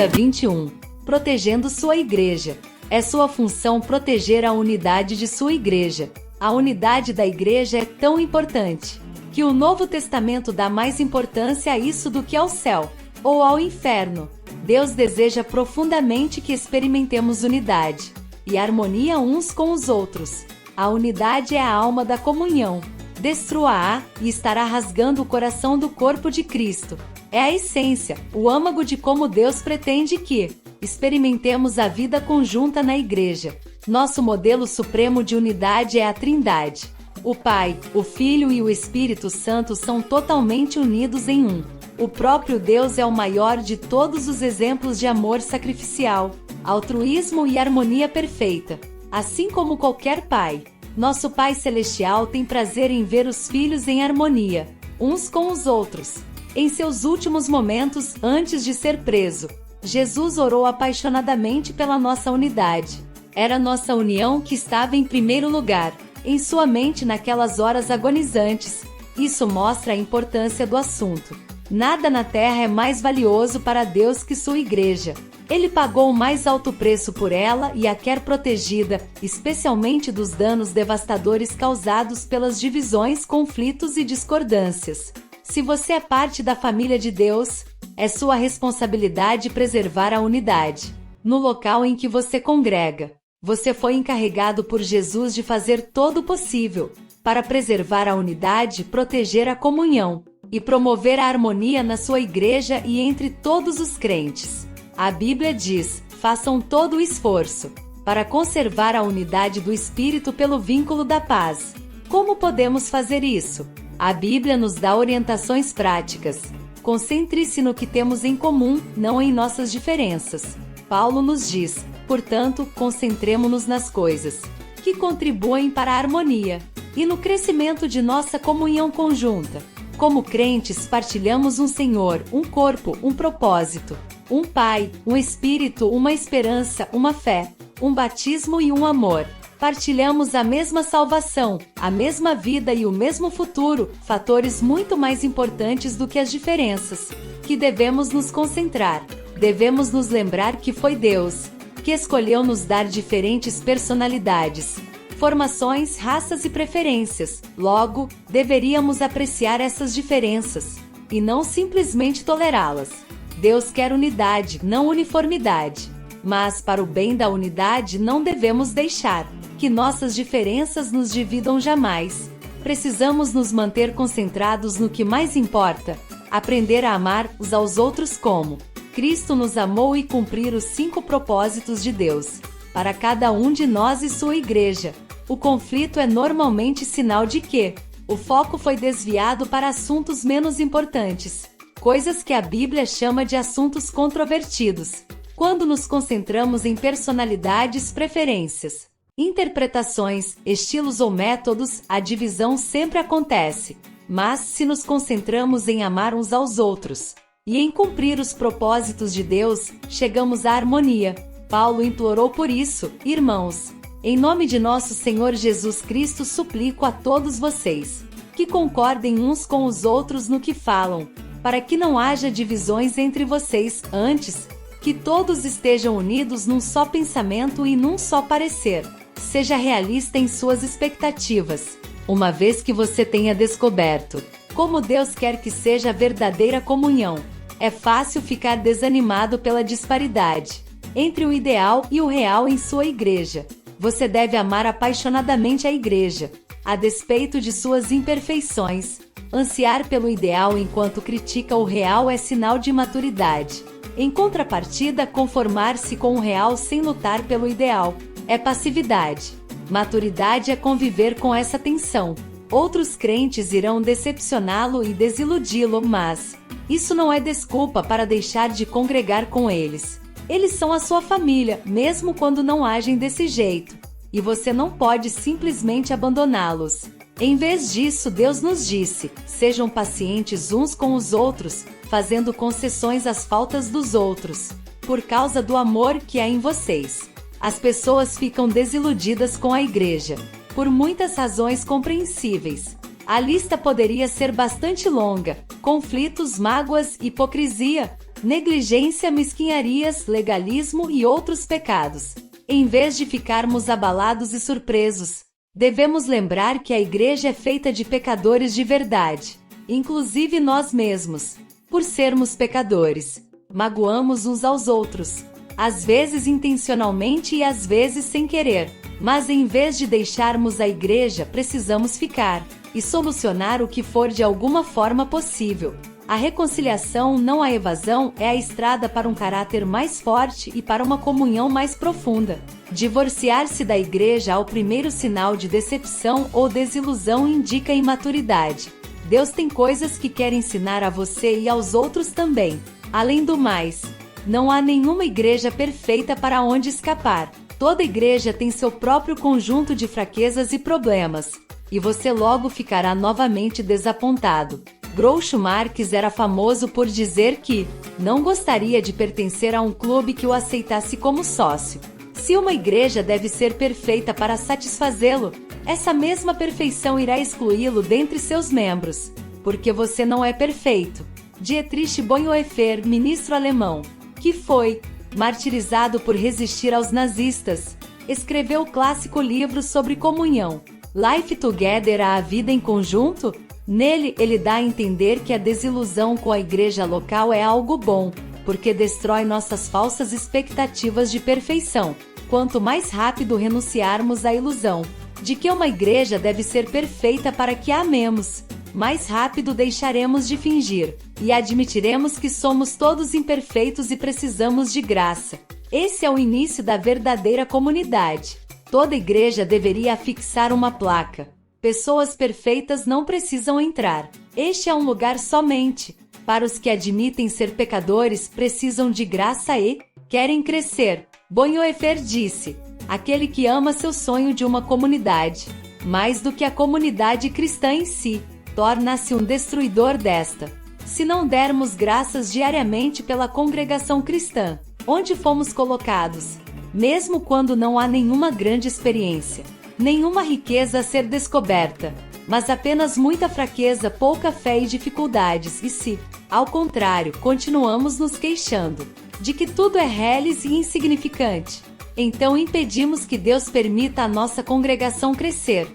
dia 21. Protegendo sua igreja. É sua função proteger a unidade de sua igreja. A unidade da igreja é tão importante que o Novo Testamento dá mais importância a isso do que ao céu ou ao inferno. Deus deseja profundamente que experimentemos unidade e harmonia uns com os outros. A unidade é a alma da comunhão. Destrua-a e estará rasgando o coração do corpo de Cristo. É a essência, o âmago de como Deus pretende que experimentemos a vida conjunta na igreja. Nosso modelo supremo de unidade é a Trindade. O Pai, o Filho e o Espírito Santo são totalmente unidos em um. O próprio Deus é o maior de todos os exemplos de amor sacrificial, altruísmo e harmonia perfeita. Assim como qualquer pai, nosso Pai Celestial tem prazer em ver os filhos em harmonia, uns com os outros. Em seus últimos momentos, antes de ser preso, Jesus orou apaixonadamente pela nossa unidade. Era nossa união que estava em primeiro lugar, em sua mente naquelas horas agonizantes. Isso mostra a importância do assunto. Nada na terra é mais valioso para Deus que sua igreja. Ele pagou o mais alto preço por ela e a quer protegida, especialmente dos danos devastadores causados pelas divisões, conflitos e discordâncias. Se você é parte da família de Deus, é sua responsabilidade preservar a unidade. No local em que você congrega, você foi encarregado por Jesus de fazer todo o possível para preservar a unidade, proteger a comunhão e promover a harmonia na sua igreja e entre todos os crentes. A Bíblia diz: façam todo o esforço para conservar a unidade do Espírito pelo vínculo da paz. Como podemos fazer isso? A Bíblia nos dá orientações práticas. Concentre-se no que temos em comum, não em nossas diferenças. Paulo nos diz: portanto, concentremo-nos nas coisas que contribuem para a harmonia e no crescimento de nossa comunhão conjunta. Como crentes, partilhamos um Senhor, um corpo, um propósito, um Pai, um Espírito, uma esperança, uma fé, um batismo e um amor. Partilhamos a mesma salvação, a mesma vida e o mesmo futuro, fatores muito mais importantes do que as diferenças, que devemos nos concentrar. Devemos nos lembrar que foi Deus que escolheu nos dar diferentes personalidades, formações, raças e preferências. Logo, deveríamos apreciar essas diferenças e não simplesmente tolerá-las. Deus quer unidade, não uniformidade. Mas, para o bem da unidade, não devemos deixar que nossas diferenças nos dividam jamais. Precisamos nos manter concentrados no que mais importa, aprender a amar uns aos outros como Cristo nos amou e cumprir os 5 propósitos de Deus para cada um de nós e sua igreja. O conflito é normalmente sinal de que o foco foi desviado para assuntos menos importantes, coisas que a Bíblia chama de assuntos controvertidos. Quando nos concentramos em personalidades, preferências, interpretações, estilos ou métodos, a divisão sempre acontece. Mas, se nos concentramos em amar uns aos outros e em cumprir os propósitos de Deus, chegamos à harmonia. Paulo implorou por isso: irmãos, em nome de nosso Senhor Jesus Cristo, suplico a todos vocês que concordem uns com os outros no que falam, para que não haja divisões entre vocês, antes, que todos estejam unidos num só pensamento e num só parecer. Seja realista em suas expectativas, uma vez que você tenha descoberto como Deus quer que seja a verdadeira comunhão. É fácil ficar desanimado pela disparidade entre o ideal e o real em sua igreja. Você deve amar apaixonadamente a igreja, a despeito de suas imperfeições. Ansiar pelo ideal enquanto critica o real é sinal de maturidade. Em contrapartida, conformar-se com o real sem lutar pelo ideal é passividade. Maturidade é conviver com essa tensão. Outros crentes irão decepcioná-lo e desiludi-lo, mas isso não é desculpa para deixar de congregar com eles. Eles são a sua família, mesmo quando não agem desse jeito, e você não pode simplesmente abandoná-los. Em vez disso, Deus nos disse: sejam pacientes uns com os outros, fazendo concessões às faltas dos outros, por causa do amor que há em vocês. As pessoas ficam desiludidas com a igreja, por muitas razões compreensíveis. A lista poderia ser bastante longa: conflitos, mágoas, hipocrisia, negligência, mesquinharias, legalismo e outros pecados. Em vez de ficarmos abalados e surpresos, devemos lembrar que a igreja é feita de pecadores de verdade, inclusive nós mesmos. Por sermos pecadores, magoamos uns aos outros, às vezes intencionalmente e às vezes sem querer. Mas em vez de deixarmos a igreja, precisamos ficar e solucionar o que for de alguma forma possível. A reconciliação, não a evasão, é a estrada para um caráter mais forte e para uma comunhão mais profunda. Divorciar-se da igreja ao primeiro sinal de decepção ou desilusão indica imaturidade. Deus tem coisas que quer ensinar a você e aos outros também. Além do mais, não há nenhuma igreja perfeita para onde escapar. Toda igreja tem seu próprio conjunto de fraquezas e problemas, e você logo ficará novamente desapontado. Groucho Marx era famoso por dizer que não gostaria de pertencer a um clube que o aceitasse como sócio. Se uma igreja deve ser perfeita para satisfazê-lo, essa mesma perfeição irá excluí-lo dentre seus membros, porque você não é perfeito. Dietrich Bonhoeffer, ministro alemão, que foi martirizado por resistir aos nazistas, escreveu o clássico livro sobre comunhão, Life Together, a vida em conjunto. Nele, ele dá a entender que a desilusão com a igreja local é algo bom, porque destrói nossas falsas expectativas de perfeição. Quanto mais rápido renunciarmos à ilusão de que uma igreja deve ser perfeita para que a amemos, mais rápido deixaremos de fingir e admitiremos que somos todos imperfeitos e precisamos de graça. Esse é o início da verdadeira comunidade. Toda igreja deveria afixar uma placa: pessoas perfeitas não precisam entrar. Este é um lugar somente para os que admitem ser pecadores, precisam de graça e querem crescer. Bonhoeffer disse: aquele que ama seu sonho de uma comunidade, mais do que a comunidade cristã em si, torna-se um destruidor desta. Se não dermos graças diariamente pela congregação cristã, onde fomos colocados, mesmo quando não há nenhuma grande experiência, nenhuma riqueza a ser descoberta, mas apenas muita fraqueza, pouca fé e dificuldades, e se, ao contrário, continuamos nos queixando de que tudo é reles e insignificante, então impedimos que Deus permita a nossa congregação crescer.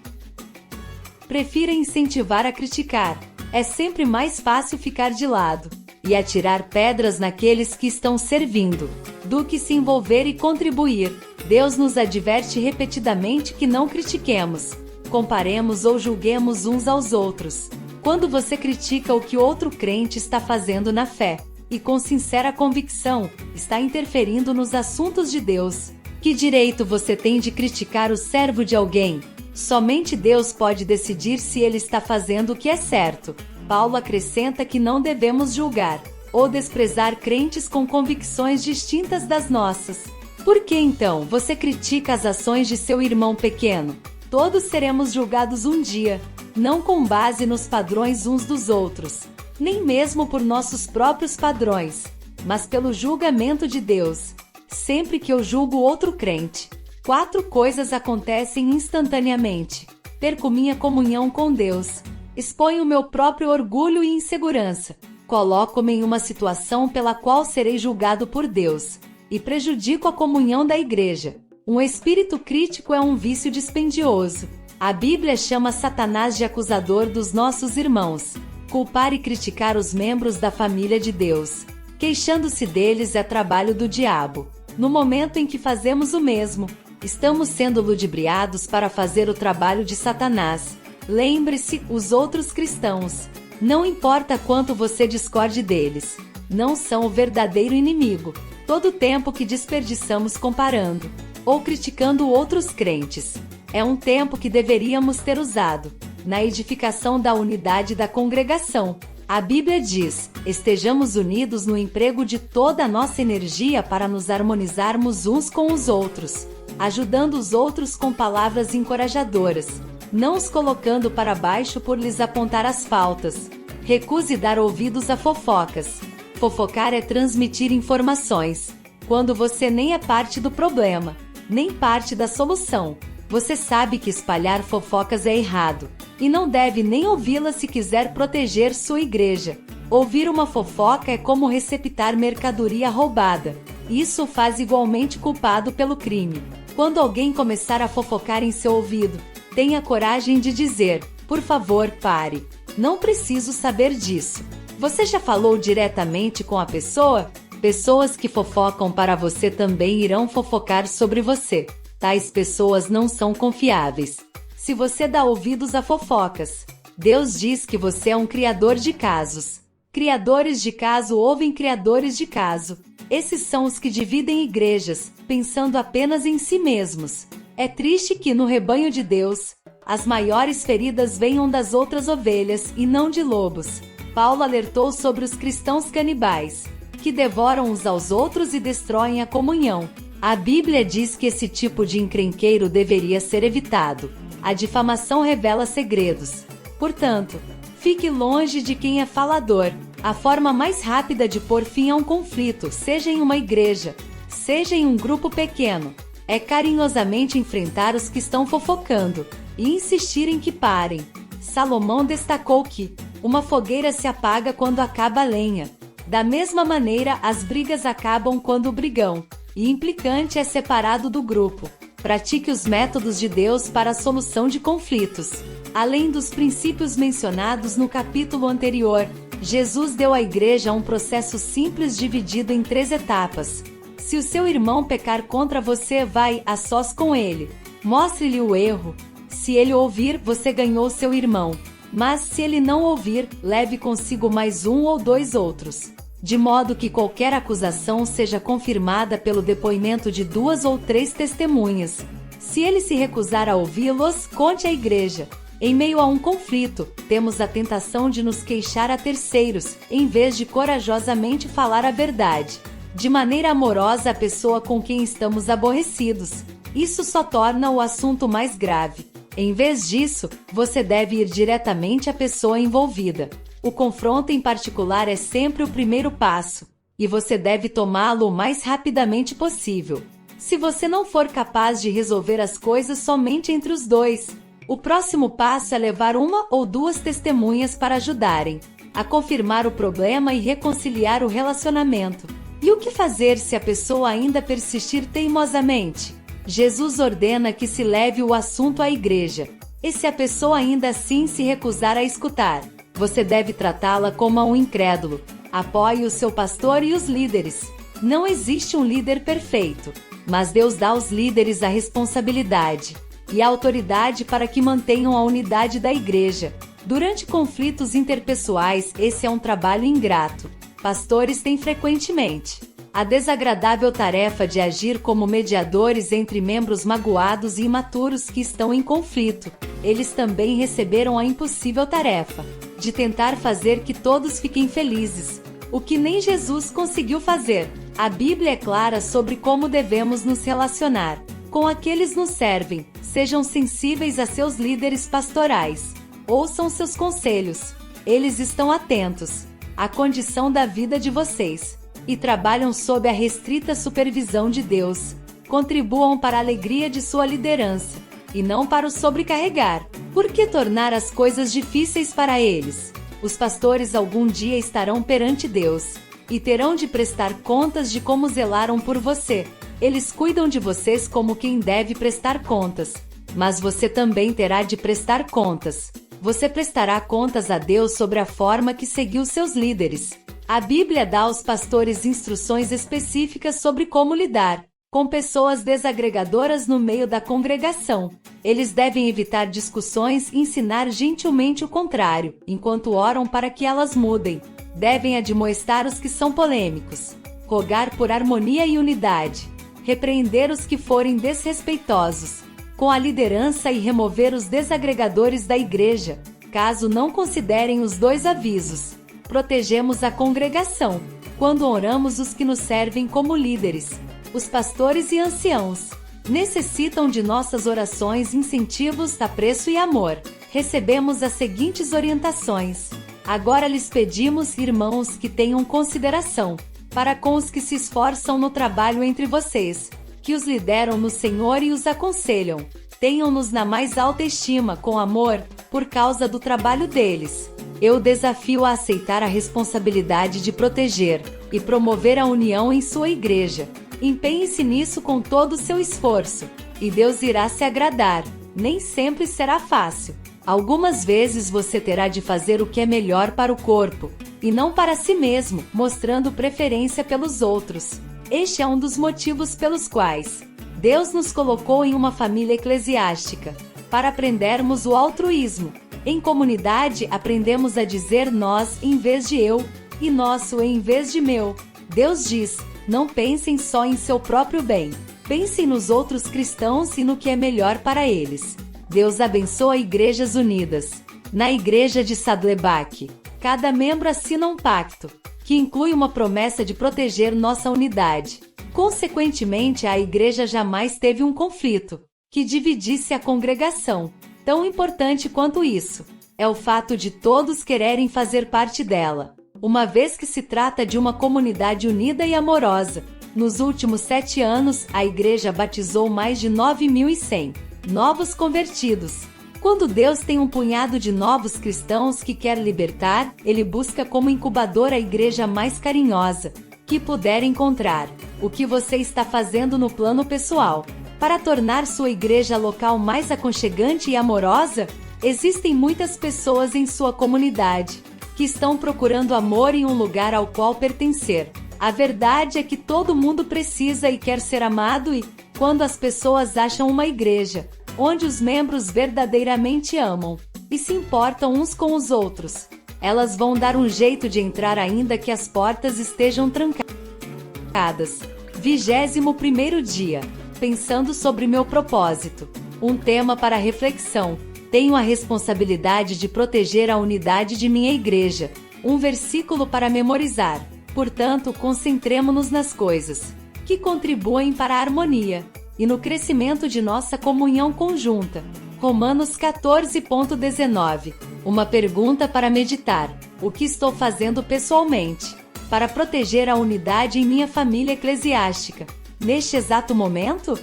Prefira incentivar a criticar. É sempre mais fácil ficar de lado e atirar pedras naqueles que estão servindo, do que se envolver e contribuir. Deus nos adverte repetidamente que não critiquemos, comparemos ou julguemos uns aos outros. Quando você critica o que outro crente está fazendo na fé, e com sincera convicção, está interferindo nos assuntos de Deus. Que direito você tem de criticar o servo de alguém? Somente Deus pode decidir se ele está fazendo o que é certo. Paulo acrescenta que não devemos julgar ou desprezar crentes com convicções distintas das nossas. Por que então você critica as ações de seu irmão pequeno? Todos seremos julgados um dia, não com base nos padrões uns dos outros, nem mesmo por nossos próprios padrões, mas pelo julgamento de Deus. Sempre que eu julgo outro crente, 4 coisas acontecem instantaneamente. Perco minha comunhão com Deus, exponho meu próprio orgulho e insegurança, coloco-me em uma situação pela qual serei julgado por Deus, e prejudico a comunhão da igreja. Um espírito crítico é um vício dispendioso. A Bíblia chama Satanás de acusador dos nossos irmãos. Culpar e criticar os membros da família de Deus, queixando-se deles, é trabalho do diabo. No momento em que fazemos o mesmo, estamos sendo ludibriados para fazer o trabalho de Satanás. Lembre-se, os outros cristãos, não importa quanto você discorde deles, não são o verdadeiro inimigo. Todo o tempo que desperdiçamos comparando ou criticando outros crentes é um tempo que deveríamos ter usado na edificação da unidade da congregação. A Bíblia diz: estejamos unidos no emprego de toda a nossa energia para nos harmonizarmos uns com os outros, ajudando os outros com palavras encorajadoras, não os colocando para baixo por lhes apontar as faltas. Recuse dar ouvidos a fofocas. Fofocar é transmitir informações, quando você nem é parte do problema, nem parte da solução. Você sabe que espalhar fofocas é errado, e não deve nem ouvi-las se quiser proteger sua igreja. Ouvir uma fofoca é como receptar mercadoria roubada. Isso o faz igualmente culpado pelo crime. Quando alguém começar a fofocar em seu ouvido, tenha coragem de dizer: por favor, pare. Não preciso saber disso. Você já falou diretamente com a pessoa? Pessoas que fofocam para você também irão fofocar sobre você. Tais pessoas não são confiáveis. Se você dá ouvidos a fofocas, Deus diz que você é um criador de casos. Criadores de caso ouvem criadores de caso. Esses são os que dividem igrejas, pensando apenas em si mesmos. É triste que no rebanho de Deus, as maiores feridas venham das outras ovelhas e não de lobos. Paulo alertou sobre os cristãos canibais, que devoram uns aos outros e destroem a comunhão. A Bíblia diz que esse tipo de encrenqueiro deveria ser evitado. A difamação revela segredos. Portanto, fique longe de quem é falador. A forma mais rápida de pôr fim a um conflito, seja em uma igreja, seja em um grupo pequeno, é carinhosamente enfrentar os que estão fofocando e insistir em que parem. Salomão destacou que uma fogueira se apaga quando acaba a lenha. Da mesma maneira, as brigas acabam quando o brigão e implicante é separado do grupo. Pratique os métodos de Deus para a solução de conflitos. Além dos princípios mencionados no capítulo anterior, Jesus deu à igreja um processo simples dividido em 3 etapas. Se o seu irmão pecar contra você, vai a sós com ele. Mostre-lhe o erro. Se ele ouvir, você ganhou seu irmão. Mas se ele não ouvir, leve consigo mais 1 ou 2 outros. De modo que qualquer acusação seja confirmada pelo depoimento de 2 ou 3 testemunhas. Se ele se recusar a ouvi-los, conte à igreja. Em meio a um conflito, temos a tentação de nos queixar a terceiros, em vez de corajosamente falar a verdade. De maneira amorosa à pessoa com quem estamos aborrecidos. Isso só torna o assunto mais grave. Em vez disso, você deve ir diretamente à pessoa envolvida. O confronto em particular é sempre o primeiro passo, e você deve tomá-lo o mais rapidamente possível. Se você não for capaz de resolver as coisas somente entre os dois, o próximo passo é levar 1 ou 2 testemunhas para ajudarem a confirmar o problema e reconciliar o relacionamento. E o que fazer se a pessoa ainda persistir teimosamente? Jesus ordena que se leve o assunto à igreja. E se a pessoa ainda assim se recusar a escutar, você deve tratá-la como um incrédulo. Apoie o seu pastor e os líderes. Não existe um líder perfeito, mas Deus dá aos líderes a responsabilidade e a autoridade para que mantenham a unidade da igreja. Durante conflitos interpessoais, esse é um trabalho ingrato. Pastores têm frequentemente a desagradável tarefa de agir como mediadores entre membros magoados e imaturos que estão em conflito. Eles também receberam a impossível tarefa de tentar fazer que todos fiquem felizes, o que nem Jesus conseguiu fazer. A Bíblia é clara sobre como devemos nos relacionar com aqueles que nos servem. Sejam sensíveis a seus líderes pastorais. Ouçam seus conselhos. Eles estão atentos à condição da vida de vocês e trabalham sob a restrita supervisão de Deus. Contribuam para a alegria de sua liderança e não para o sobrecarregar. Por que tornar as coisas difíceis para eles? Os pastores algum dia estarão perante Deus e terão de prestar contas de como zelaram por você. Eles cuidam de vocês como quem deve prestar contas, mas você também terá de prestar contas. Você prestará contas a Deus sobre a forma que seguiu seus líderes. A Bíblia dá aos pastores instruções específicas sobre como lidar com pessoas desagregadoras no meio da congregação. Eles devem evitar discussões e ensinar gentilmente o contrário, enquanto oram para que elas mudem. Devem admoestar os que são polêmicos, rogar por harmonia e unidade, repreender os que forem desrespeitosos com a liderança e remover os desagregadores da igreja, caso não considerem os 2 avisos. Protegemos a congregação quando honramos os que nos servem como líderes. Os pastores e anciãos necessitam de nossas orações, incentivos, apreço e amor. Recebemos as seguintes orientações. Agora lhes pedimos, irmãos, que tenham consideração para com os que se esforçam no trabalho entre vocês, que os lideram no Senhor e os aconselham. Tenham-nos na mais alta estima com amor, por causa do trabalho deles. Eu o desafio a aceitar a responsabilidade de proteger e promover a união em sua igreja. Empenhe-se nisso com todo o seu esforço, e Deus irá se agradar. Nem sempre será fácil. Algumas vezes você terá de fazer o que é melhor para o corpo, e não para si mesmo, mostrando preferência pelos outros. Este é um dos motivos pelos quais Deus nos colocou em uma família eclesiástica, para aprendermos o altruísmo. Em comunidade, aprendemos a dizer nós em vez de eu, e nosso em vez de meu. Deus diz: não pensem só em seu próprio bem. Pensem nos outros cristãos e no que é melhor para eles. Deus abençoa Igrejas Unidas. Na Igreja de Saddleback, cada membro assina um pacto, que inclui uma promessa de proteger nossa unidade. Consequentemente, a igreja jamais teve um conflito que dividisse a congregação. Tão importante quanto isso é o fato de todos quererem fazer parte dela, uma vez que se trata de uma comunidade unida e amorosa. Nos últimos 7 anos, a igreja batizou mais de 9.100 novos convertidos. Quando Deus tem um punhado de novos cristãos que quer libertar, Ele busca como incubador a igreja mais carinhosa que puder encontrar. O que você está fazendo no plano pessoal para tornar sua igreja local mais aconchegante e amorosa? Existem muitas pessoas em sua comunidade que estão procurando amor em um lugar ao qual pertencer. A verdade é que todo mundo precisa e quer ser amado, e quando as pessoas acham uma igreja onde os membros verdadeiramente amam e se importam uns com os outros, elas vão dar um jeito de entrar ainda que as portas estejam trancadas. 21º dia. Pensando sobre meu propósito. Um tema para reflexão. Tenho a responsabilidade de proteger a unidade de minha igreja. Um versículo para memorizar. Portanto, concentremo-nos nas coisas que contribuem para a harmonia e no crescimento de nossa comunhão conjunta. Romanos 14.19. Uma pergunta para meditar. O que estou fazendo pessoalmente para proteger a unidade em minha família eclesiástica neste exato momento?